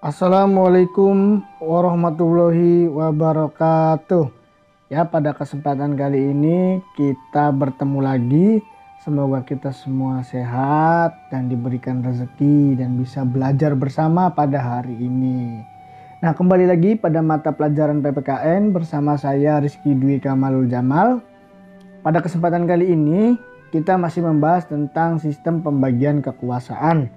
Assalamualaikum warahmatullahi wabarakatuh. Ya, pada kesempatan kali ini kita bertemu lagi. Semoga kita semua sehat dan diberikan rezeki dan bisa belajar bersama pada hari ini. Nah, kembali lagi pada mata pelajaran PPKN bersama saya Rizky Dwi Kamalul Jamal. Pada kesempatan kali ini kita masih membahas tentang sistem pembagian kekuasaan.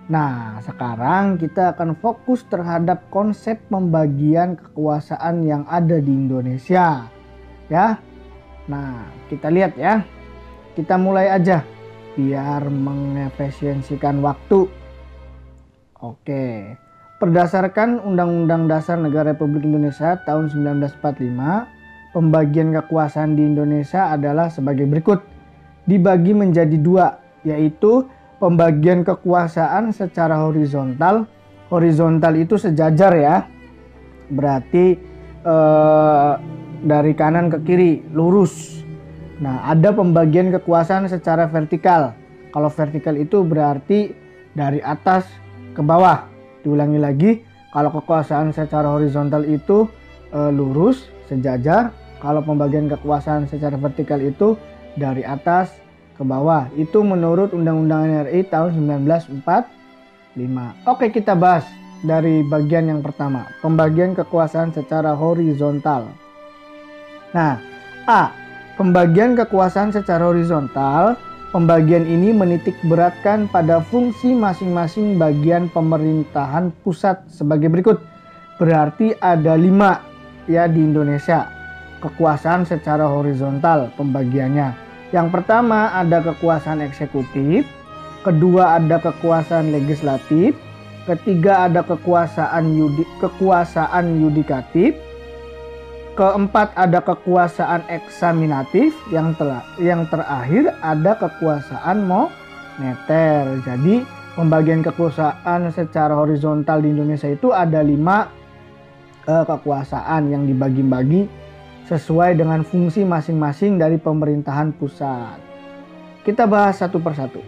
Nah, sekarang kita akan fokus terhadap konsep pembagian kekuasaan yang ada di Indonesia. Ya. Nah, kita lihat ya. Kita mulai aja biar mengefisiensikan waktu. Oke. Berdasarkan Undang-Undang Dasar Negara Republik Indonesia tahun 1945, pembagian kekuasaan di Indonesia adalah sebagai berikut. Dibagi menjadi dua, yaitu pembagian kekuasaan secara horizontal. Horizontal itu sejajar ya. Berarti dari kanan ke kiri, lurus. Nah, ada pembagian kekuasaan secara vertikal. Kalau vertikal itu berarti dari atas ke bawah. Diulangi lagi, kalau kekuasaan secara horizontal itu lurus, sejajar. Kalau pembagian kekuasaan secara vertikal itu dari atas ke bawah. Itu menurut Undang-Undang NRI tahun 1945. Oke, kita bahas dari bagian yang pertama, pembagian kekuasaan secara horizontal. Nah, A. Pembagian kekuasaan secara horizontal. Pembagian ini menitik beratkan pada fungsi masing-masing bagian pemerintahan pusat sebagai berikut. Berarti ada 5 ya di Indonesia. Kekuasaan secara horizontal pembagiannya. Yang pertama ada kekuasaan eksekutif, kedua ada kekuasaan legislatif, ketiga ada kekuasaan yudikatif, keempat ada kekuasaan eksaminatif, yang terakhir ada kekuasaan moneter. Jadi pembagian kekuasaan secara horizontal di Indonesia itu ada 5 kekuasaan yang dibagi-bagi sesuai dengan fungsi masing-masing dari pemerintahan pusat. Kita bahas satu persatu.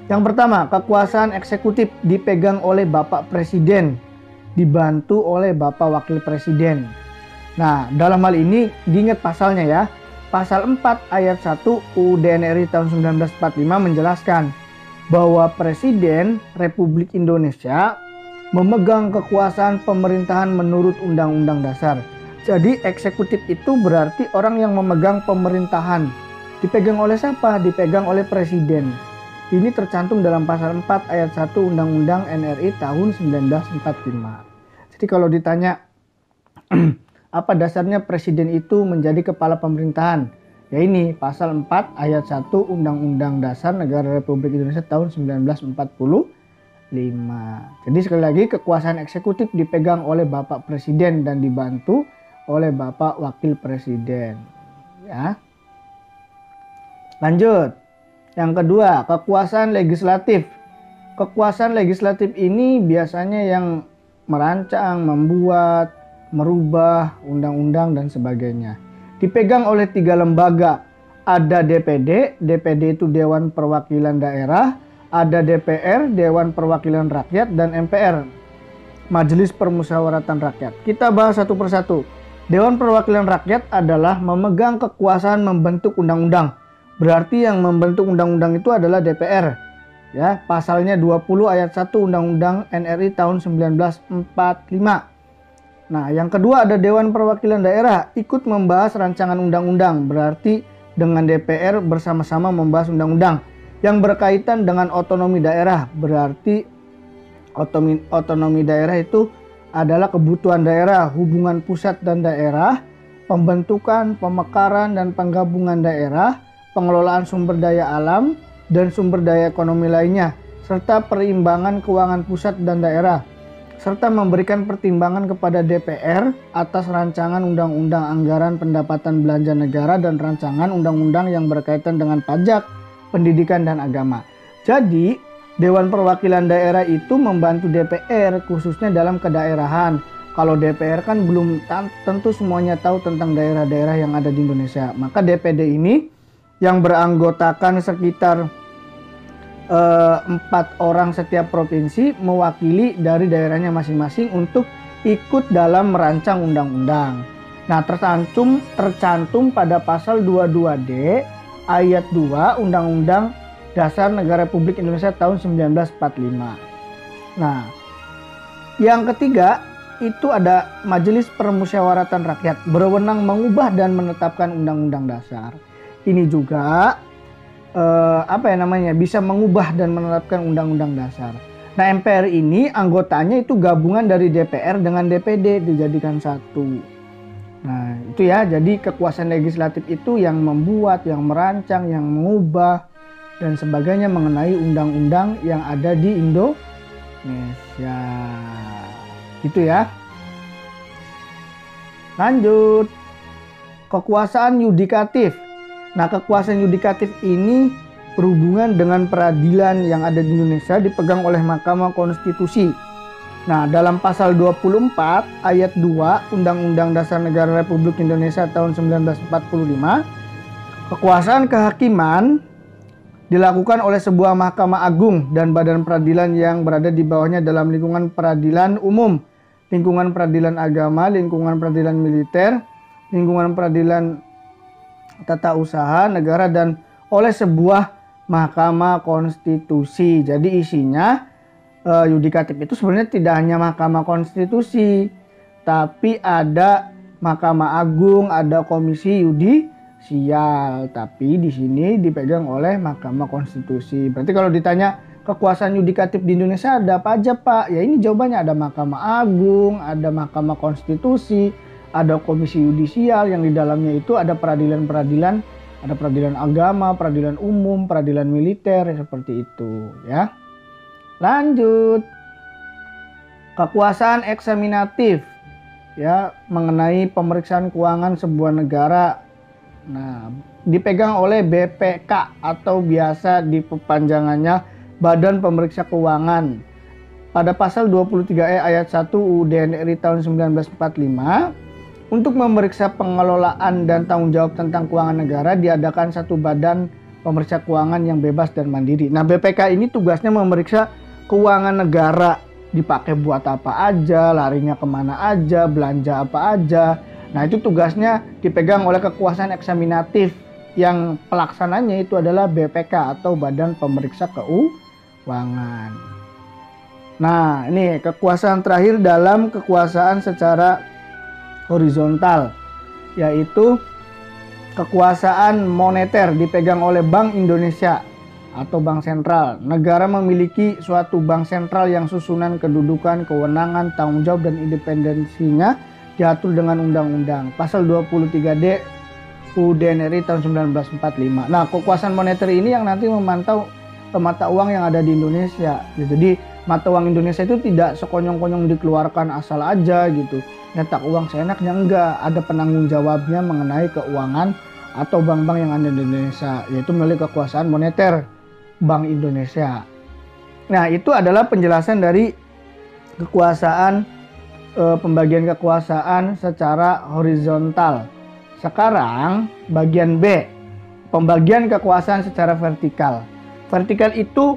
Yang pertama, kekuasaan eksekutif dipegang oleh Bapak Presiden, dibantu oleh Bapak Wakil Presiden. Nah, dalam hal ini diingat pasalnya ya. Pasal 4 ayat 1 UUD NRI tahun 1945 menjelaskan bahwa Presiden Republik Indonesia memegang kekuasaan pemerintahan menurut Undang-Undang Dasar. Jadi eksekutif itu berarti orang yang memegang pemerintahan. Dipegang oleh siapa? Dipegang oleh presiden. Ini tercantum dalam pasal 4 ayat 1 Undang-Undang NRI tahun 1945. Jadi kalau ditanya apa dasarnya presiden itu menjadi kepala pemerintahan? Ya ini pasal 4 ayat 1 Undang-Undang Dasar Negara Republik Indonesia tahun 1945. Jadi sekali lagi kekuasaan eksekutif dipegang oleh Bapak Presiden dan dibantu oleh Bapak Wakil Presiden. Ya. Lanjut. Yang kedua, kekuasaan legislatif. Kekuasaan legislatif ini biasanya yang merancang, membuat, merubah undang-undang dan sebagainya. Dipegang oleh 3 lembaga. Ada DPD, DPD itu Dewan Perwakilan Daerah, ada DPR, Dewan Perwakilan Rakyat, dan MPR, Majelis Permusyawaratan Rakyat. Kita bahas satu persatu. Dewan Perwakilan Rakyat adalah memegang kekuasaan membentuk undang-undang. Berarti yang membentuk undang-undang itu adalah DPR. Ya, pasalnya 20 ayat 1 Undang-Undang NRI tahun 1945. Nah, yang kedua ada Dewan Perwakilan Daerah, ikut membahas rancangan undang-undang. Berarti dengan DPR bersama-sama membahas undang-undang yang berkaitan dengan otonomi daerah. Berarti otonomi daerah itu adalah kebutuhan daerah, hubungan pusat dan daerah, pembentukan, pemekaran dan penggabungan daerah, pengelolaan sumber daya alam dan sumber daya ekonomi lainnya, serta perimbangan keuangan pusat dan daerah, serta memberikan pertimbangan kepada DPR atas rancangan undang-undang anggaran pendapatan belanja negara dan rancangan undang-undang yang berkaitan dengan pajak, pendidikan dan agama. Jadi Dewan Perwakilan Daerah itu membantu DPR khususnya dalam kedaerahan. Kalau DPR kan belum tentu semuanya tahu tentang daerah-daerah yang ada di Indonesia. Maka DPD ini yang beranggotakan sekitar 4 orang setiap provinsi mewakili dari daerahnya masing-masing untuk ikut dalam merancang undang-undang. Nah, tercantum pada pasal 22D ayat 2 Undang-Undang Dasar Negara Republik Indonesia tahun 1945. Nah, yang ketiga itu ada Majelis Permusyawaratan Rakyat berwenang mengubah dan menetapkan undang-undang dasar. Ini juga bisa mengubah dan menetapkan undang-undang dasar. Nah, MPR ini anggotanya itu gabungan dari DPR dengan DPD dijadikan satu. Nah, itu ya, jadi kekuasaan legislatif itu yang membuat, yang merancang, yang mengubah dan sebagainya mengenai undang-undang yang ada di Indonesia. Gitu ya. Lanjut. Kekuasaan yudikatif. Nah, kekuasaan yudikatif ini berhubungan dengan peradilan yang ada di Indonesia dipegang oleh Mahkamah Konstitusi. Nah, dalam pasal 24 ayat 2 Undang-Undang Dasar Negara Republik Indonesia tahun 1945, kekuasaan kehakiman dilakukan oleh sebuah Mahkamah Agung dan badan peradilan yang berada di bawahnya dalam lingkungan peradilan umum, lingkungan peradilan agama, lingkungan peradilan militer, lingkungan peradilan tata usaha negara dan oleh sebuah Mahkamah Konstitusi. Jadi isinya yudikatif itu sebenarnya tidak hanya Mahkamah Konstitusi, tapi ada Mahkamah Agung, ada Komisi Yudisial, tapi di sini dipegang oleh Mahkamah Konstitusi. Berarti kalau ditanya kekuasaan yudikatif di Indonesia ada apa aja, Pak? Ya, ini jawabannya ada Mahkamah Agung, ada Mahkamah Konstitusi, ada Komisi Yudisial yang di dalamnya itu ada peradilan-peradilan, ada peradilan agama, peradilan umum, peradilan militer, seperti itu ya. Lanjut, kekuasaan eksaminatif ya mengenai pemeriksaan keuangan sebuah negara. Nah, dipegang oleh BPK atau biasa diperpanjangannya Badan Pemeriksa Keuangan. Pada pasal 23E ayat 1 UUD NRI tahun 1945, untuk memeriksa pengelolaan dan tanggung jawab tentang keuangan negara diadakan satu badan pemeriksa keuangan yang bebas dan mandiri. Nah, BPK ini tugasnya memeriksa keuangan negara, dipakai buat apa aja, larinya kemana aja, belanja apa aja. Nah, itu tugasnya dipegang oleh kekuasaan eksaminatif yang pelaksananya itu adalah BPK atau Badan Pemeriksa Keuangan. Nah, ini kekuasaan terakhir dalam kekuasaan secara horizontal, yaitu kekuasaan moneter dipegang oleh Bank Indonesia atau Bank Sentral. Negara memiliki suatu bank sentral yang susunan kedudukan, kewenangan, tanggung jawab dan independensinya diatur dengan undang-undang. Pasal 23D UUD NRI tahun 1945. Nah, kekuasaan moneter ini yang nanti memantau mata uang yang ada di Indonesia. Jadi mata uang Indonesia itu tidak sekonyong-konyong dikeluarkan asal aja gitu. Nyetak uang seenaknya, enggak. Ada penanggung jawabnya mengenai keuangan atau bank-bank yang ada di Indonesia, yaitu melalui kekuasaan moneter Bank Indonesia. Nah, itu adalah penjelasan dari kekuasaan, pembagian kekuasaan secara horizontal. Sekarang bagian B, pembagian kekuasaan secara vertikal. Vertikal itu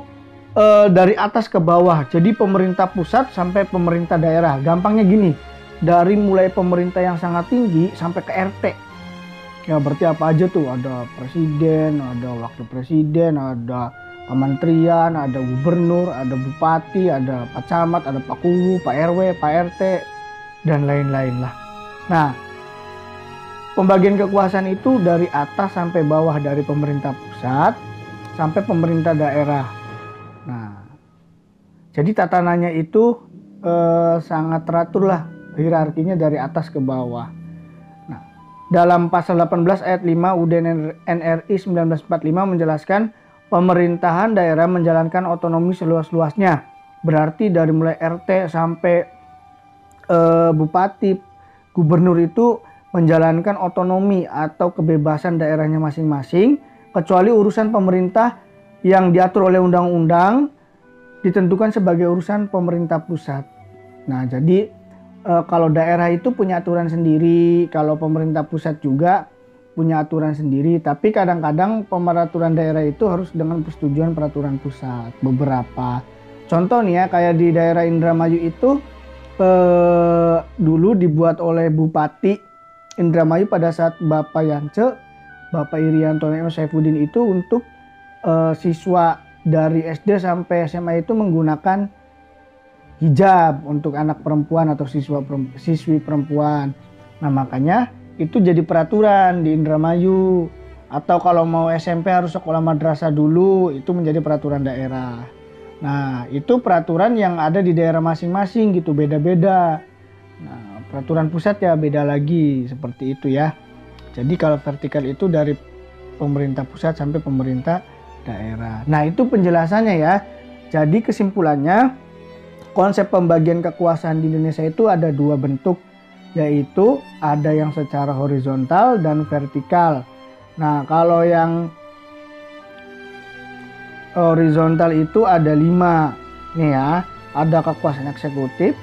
dari atas ke bawah, jadi pemerintah pusat sampai pemerintah daerah. Gampangnya gini, dari mulai pemerintah yang sangat tinggi sampai ke RT. Ya, berarti apa aja tuh, ada presiden, ada wakil presiden, ada kementerian, ada gubernur, ada bupati, ada pak camat, ada pak kuwu, pak RW, pak RT, dan lain-lain lah. Nah, pembagian kekuasaan itu dari atas sampai bawah, dari pemerintah pusat sampai pemerintah daerah. Nah, jadi tatanannya itu sangat teratur lah, hierarkinya dari atas ke bawah. Nah, dalam pasal 18 ayat 5 UUD NRI 1945 menjelaskan pemerintahan daerah menjalankan otonomi seluas-luasnya. Berarti dari mulai RT sampai bupati, gubernur itu menjalankan otonomi atau kebebasan daerahnya masing-masing, kecuali urusan pemerintah yang diatur oleh undang-undang ditentukan sebagai urusan pemerintah pusat. Nah, jadi kalau daerah itu punya aturan sendiri, kalau pemerintah pusat juga punya aturan sendiri, tapi kadang-kadang peraturan daerah itu harus dengan persetujuan peraturan pusat beberapa. Contoh nih ya, kayak di daerah Indramayu itu dulu dibuat oleh Bupati Indramayu pada saat Bapak Yance, Bapak Irianto Saifuddin itu untuk siswa dari SD sampai SMA itu menggunakan hijab untuk anak perempuan atau siswi perempuan. Nah makanya itu jadi peraturan di Indramayu. Atau kalau mau SMP harus sekolah madrasah dulu, itu menjadi peraturan daerah. Nah itu peraturan yang ada di daerah masing-masing gitu, beda-beda. Nah peraturan pusat ya beda lagi, seperti itu ya. Jadi kalau vertikal itu dari pemerintah pusat sampai pemerintah daerah. Nah itu penjelasannya ya. Jadi kesimpulannya, konsep pembagian kekuasaan di Indonesia itu ada dua bentuk, yaitu ada yang secara horizontal dan vertikal. Nah kalau yang horizontal itu ada 5 nih ya, ada kekuasaan eksekutif,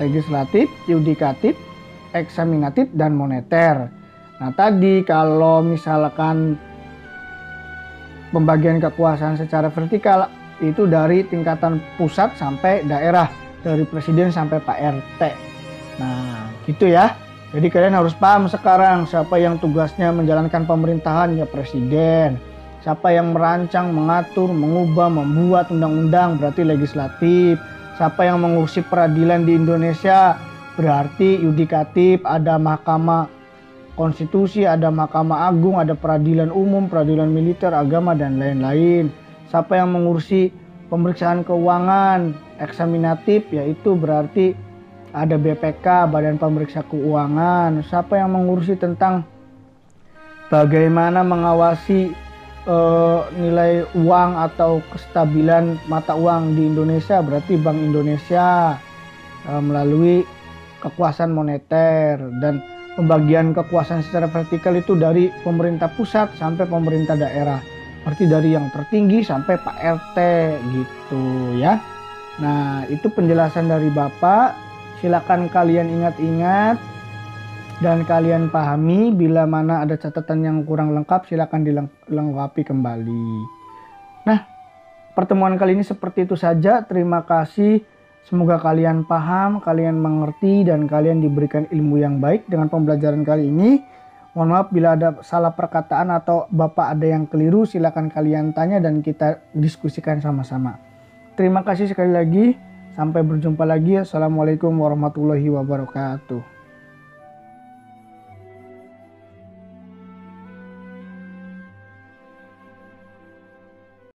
legislatif, yudikatif, eksaminatif, dan moneter. Nah tadi kalau misalkan pembagian kekuasaan secara vertikal itu dari tingkatan pusat sampai daerah, dari presiden sampai Pak RT. Nah gitu ya. Jadi kalian harus paham sekarang siapa yang tugasnya menjalankan pemerintahan, ya presiden. Siapa yang merancang, mengatur, mengubah, membuat undang-undang berarti legislatif. Siapa yang mengurusi peradilan di Indonesia berarti yudikatif, ada mahkamah konstitusi, ada mahkamah agung, ada peradilan umum, peradilan militer, agama, dan lain-lain. Siapa yang mengurusi pemeriksaan keuangan, eksaminatif, yaitu berarti ada BPK, Badan Pemeriksa Keuangan. Siapa yang mengurusi tentang bagaimana mengawasi nilai uang atau kestabilan mata uang di Indonesia, berarti Bank Indonesia melalui kekuasaan moneter. Dan pembagian kekuasaan secara vertikal itu dari pemerintah pusat sampai pemerintah daerah, berarti dari yang tertinggi sampai Pak RT gitu ya. Nah itu penjelasan dari Bapak, silakan kalian ingat-ingat dan kalian pahami. Bila mana ada catatan yang kurang lengkap, silakan dilengkapi kembali. Nah, pertemuan kali ini seperti itu saja. Terima kasih. Semoga kalian paham, kalian mengerti, dan kalian diberikan ilmu yang baik dengan pembelajaran kali ini. Mohon maaf bila ada salah perkataan atau Bapak ada yang keliru, silakan kalian tanya dan kita diskusikan sama-sama. Terima kasih sekali lagi. Sampai berjumpa lagi. Assalamualaikum warahmatullahi wabarakatuh.